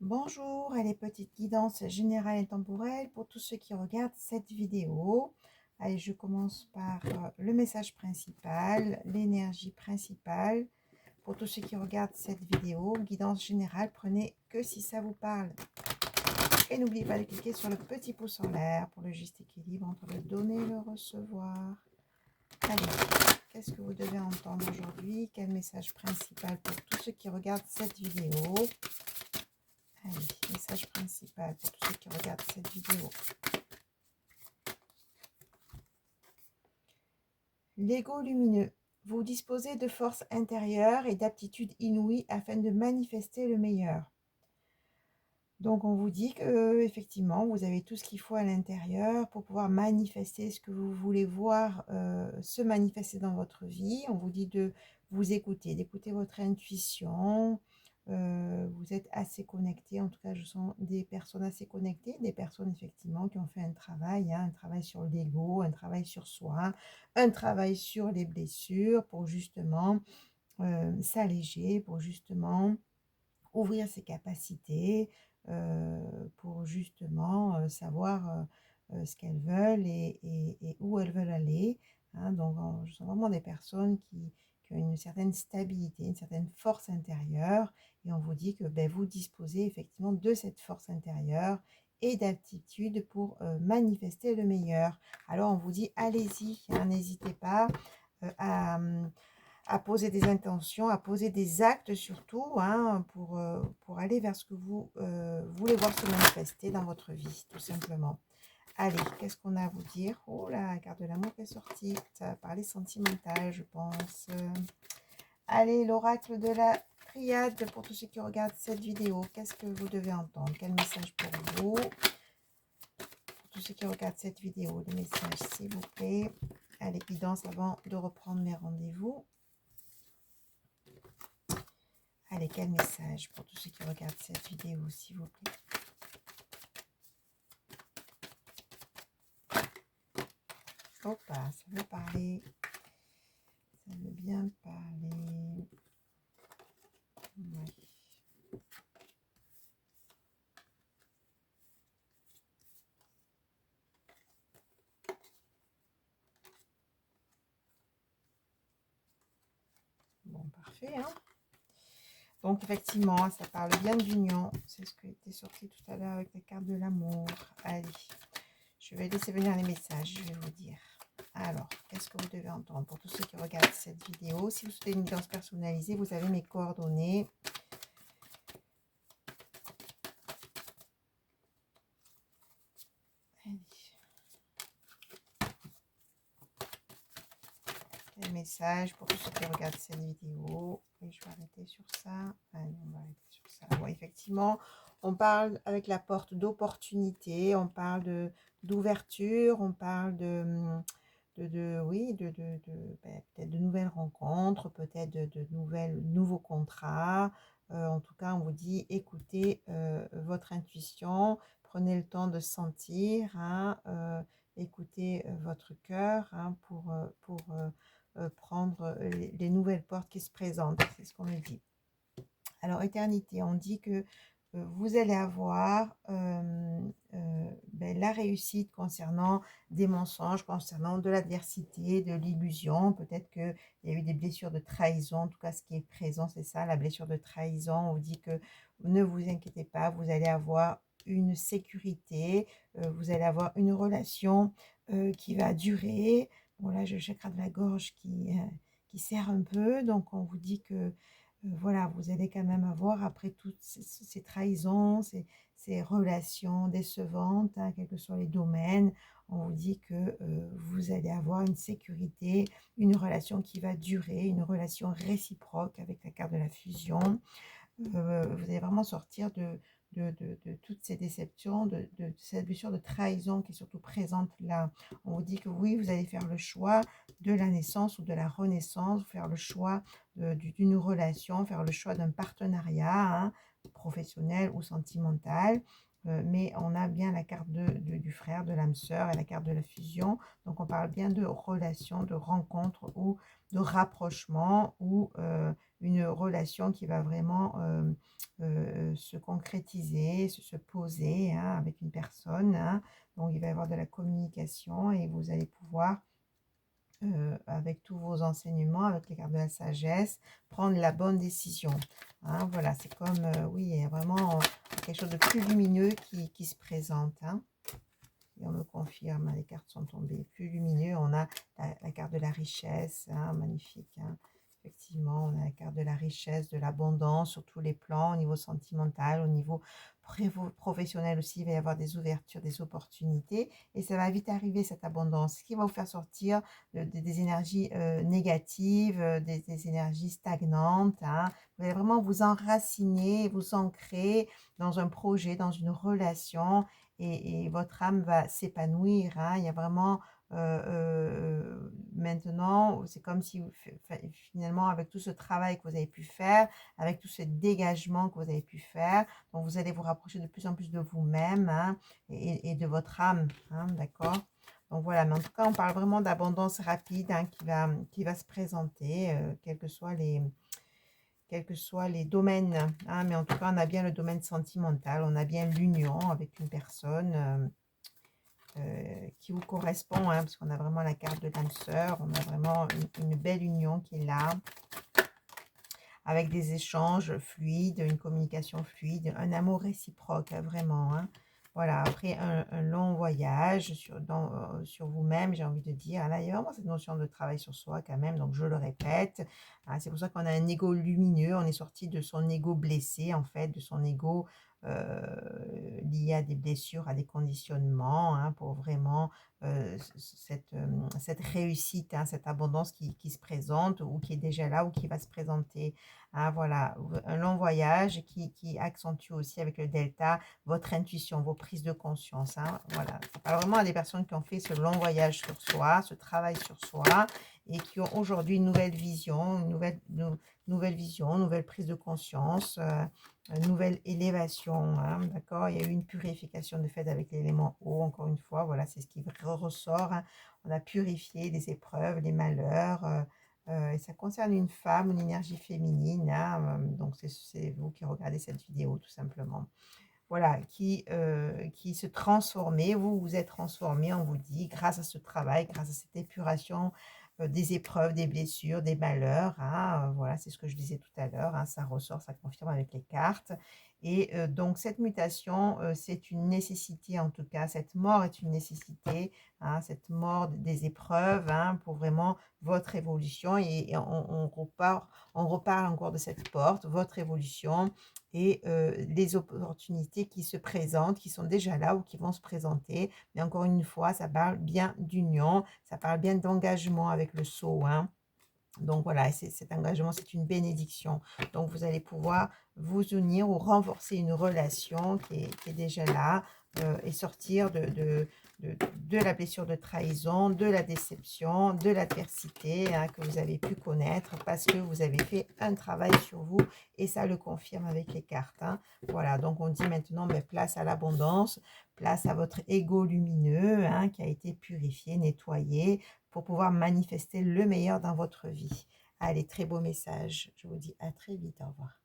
Bonjour, allez, petite guidance générale et temporelle pour tous ceux qui regardent cette vidéo. Allez, je commence par le message principal, l'énergie principale. Pour tous ceux qui regardent cette vidéo, guidance générale, prenez que si ça vous parle. Et n'oubliez pas de cliquer sur le petit pouce en l'air pour le juste équilibre entre le donner et le recevoir. Allez, qu'est-ce que vous devez entendre aujourd'hui? Quel message principal pour tous ceux qui regardent cette vidéo? Allez, message principal pour tous ceux qui regardent cette vidéo. L'ego lumineux. Vous disposez de force intérieure et d'aptitudes inouïes afin de manifester le meilleur. Donc on vous dit que effectivement vous avez tout ce qu'il faut à l'intérieur pour pouvoir manifester ce que vous voulez voir se manifester dans votre vie. On vous dit de vous écouter, d'écouter votre intuition. Vous êtes assez connecté, en tout cas je sens des personnes assez connectées, des personnes effectivement qui ont fait un travail sur l'ego, un travail sur soi, un travail sur les blessures pour justement s'alléger, pour justement ouvrir ses capacités, pour justement savoir ce qu'elles veulent et où elles veulent aller. Hein. Donc, je sens vraiment des personnes qui ont une certaine stabilité, une certaine force intérieure. Et on vous dit que ben, vous disposez effectivement de cette force intérieure et d'aptitude pour manifester le meilleur. Alors, on vous dit, allez-y, hein, n'hésitez pas à poser des intentions, à poser des actes surtout, hein, pour aller vers ce que vous voulez voir se manifester dans votre vie, tout simplement. Allez, qu'est-ce qu'on a à vous dire? Oh la carte de l'amour est sortie, ça va parler sentimental, je pense. Allez, l'oracle de la triade pour tous ceux qui regardent cette vidéo. Qu'est-ce que vous devez entendre? Quel message pour vous? Pour tous ceux qui regardent cette vidéo, le message, s'il vous plaît. Allez, guidance avant de reprendre mes rendez-vous. Allez, quel message pour tous ceux qui regardent cette vidéo, s'il vous plaît. Hop, ça veut parler. Ça veut bien parler. Oui. Bon, parfait, hein. Donc, effectivement, ça parle bien d'union. C'est ce qui était sorti tout à l'heure avec la carte de l'amour. Allez, je vais laisser venir les messages, je vais vous dire. Alors, qu'est-ce que vous devez entendre pour tous ceux qui regardent cette vidéo? Si vous souhaitez une guidance personnalisée, vous avez mes coordonnées. Allez. Quel message pour tous ceux qui regardent cette vidéo? Et je vais arrêter sur ça. Allez, on va arrêter sur ça. Bon, effectivement, on parle avec la porte d'opportunité, on parle d'ouverture, on parle oui, ben, peut-être de nouvelles rencontres, peut-être de nouveaux contrats. En tout cas, on vous dit, écoutez votre intuition, prenez le temps de sentir, hein, écoutez votre cœur, hein, pour prendre les nouvelles portes qui se présentent. C'est ce qu'on nous dit. Alors, éternité, on dit que vous allez avoir ben, la réussite concernant des mensonges, concernant de l'adversité, de l'illusion. Peut-être qu'il y a eu des blessures de trahison. En tout cas, ce qui est présent, c'est ça, la blessure de trahison. On vous dit que ne vous inquiétez pas, vous allez avoir une sécurité, vous allez avoir une relation qui va durer. Bon, là, j'ai le chakra de la gorge qui serre un peu. Donc, on vous dit que voilà, vous allez quand même avoir, après toutes ces trahisons, ces relations décevantes, hein, quels que soient les domaines, on vous dit que vous allez avoir une sécurité, une relation qui va durer, une relation réciproque avec la carte de la fusion. Vous allez vraiment sortir de toutes ces déceptions, de cette blessure de trahison qui est surtout présente là. On vous dit que oui, vous allez faire le choix de la naissance ou de la renaissance, faire le choix d'une relation, faire le choix d'un partenariat, hein, professionnel ou sentimental. Mais on a bien la carte du frère, de l'âme sœur et la carte de la fusion. Donc on parle bien de relation, de rencontre ou de rapprochement ou une relation qui va vraiment se concrétiser, se poser hein, avec une personne. Hein. Donc, il va y avoir de la communication et vous allez pouvoir, avec tous vos enseignements, avec les cartes de la sagesse, prendre la bonne décision. Hein. Voilà, c'est comme, oui, il y a vraiment quelque chose de plus lumineux qui se présente. Hein. Et on me confirme, hein, les cartes sont tombées plus lumineux. On a la carte de la richesse, hein, magnifique. Hein. Effectivement, on a la carte de la richesse, de l'abondance sur tous les plans, au niveau sentimental, au niveau professionnel aussi. Il va y avoir des ouvertures, des opportunités. Et ça va vite arriver, cette abondance, ce qui va vous faire sortir des énergies négatives, des énergies stagnantes. Hein. Vous allez vraiment vous enraciner, vous ancrer dans un projet, dans une relation et votre âme va s'épanouir. Hein. Il y a vraiment maintenant, c'est comme si finalement, avec tout ce travail que vous avez pu faire, avec tout ce dégagement que vous avez pu faire, donc vous allez vous rapprocher de plus en plus de vous-même hein, et de votre âme. Hein, d'accord. Donc voilà, mais en tout cas, on parle vraiment d'abondance rapide hein, qui va se présenter, quels que soient les domaines. Hein, mais en tout cas, on a bien le domaine sentimental, on a bien l'union avec une personne qui vous correspond, hein, parce qu'on a vraiment la carte de l'âme sœur, on a vraiment une belle union qui est là, avec des échanges fluides, une communication fluide, un amour réciproque, hein, vraiment. Hein. Voilà, après un long voyage sur vous-même, j'ai envie de dire. Là, il y a vraiment cette notion de travail sur soi quand même, donc je le répète. Hein, c'est pour ça qu'on a un ego lumineux, on est sorti de son ego blessé, en fait, de son ego lié à des blessures, à des conditionnements, hein, pour vraiment cette réussite, hein, cette abondance qui se présente ou qui est déjà là ou qui va se présenter. Hein, voilà, un long voyage qui accentue aussi avec le delta votre intuition, vos prises de conscience. Hein, voilà, ça parle vraiment à des personnes qui ont fait ce long voyage sur soi, ce travail sur soi et qui ont aujourd'hui une nouvelle vision, nouvelle vision, nouvelle prise de conscience, une nouvelle élévation. Hein, d'accord, il y a eu une purification de fait avec l'élément eau, encore une fois, voilà, c'est ce qui ressort. Hein, on a purifié les épreuves, les malheurs. Et ça concerne une femme, une énergie féminine, hein, donc c'est vous qui regardez cette vidéo tout simplement. Voilà, qui se transformait, vous vous êtes transformé, on vous dit, grâce à ce travail, grâce à cette épuration des épreuves, des blessures, des malheurs. Hein, voilà, c'est ce que je disais tout à l'heure, hein, ça ressort, ça confirme avec les cartes. Et donc cette mutation, c'est une nécessité en tout cas, cette mort est une nécessité, hein, cette mort des épreuves hein, pour vraiment votre évolution. Et on reparle encore de cette porte, votre évolution et les opportunités qui se présentent, qui sont déjà là ou qui vont se présenter. Mais encore une fois, ça parle bien d'union, ça parle bien d'engagement avec le sceau. Hein. Donc voilà, cet engagement, c'est une bénédiction. Donc vous allez pouvoir vous unir ou renforcer une relation qui est déjà là et sortir de la blessure de trahison, de la déception, de l'adversité hein, que vous avez pu connaître parce que vous avez fait un travail sur vous et ça le confirme avec les cartes. Hein. Voilà, donc on dit maintenant ben, place à l'abondance, place à votre ego lumineux hein, qui a été purifié, nettoyé, pour pouvoir manifester le meilleur dans votre vie. Allez, très beau message. Je vous dis à très vite. Au revoir.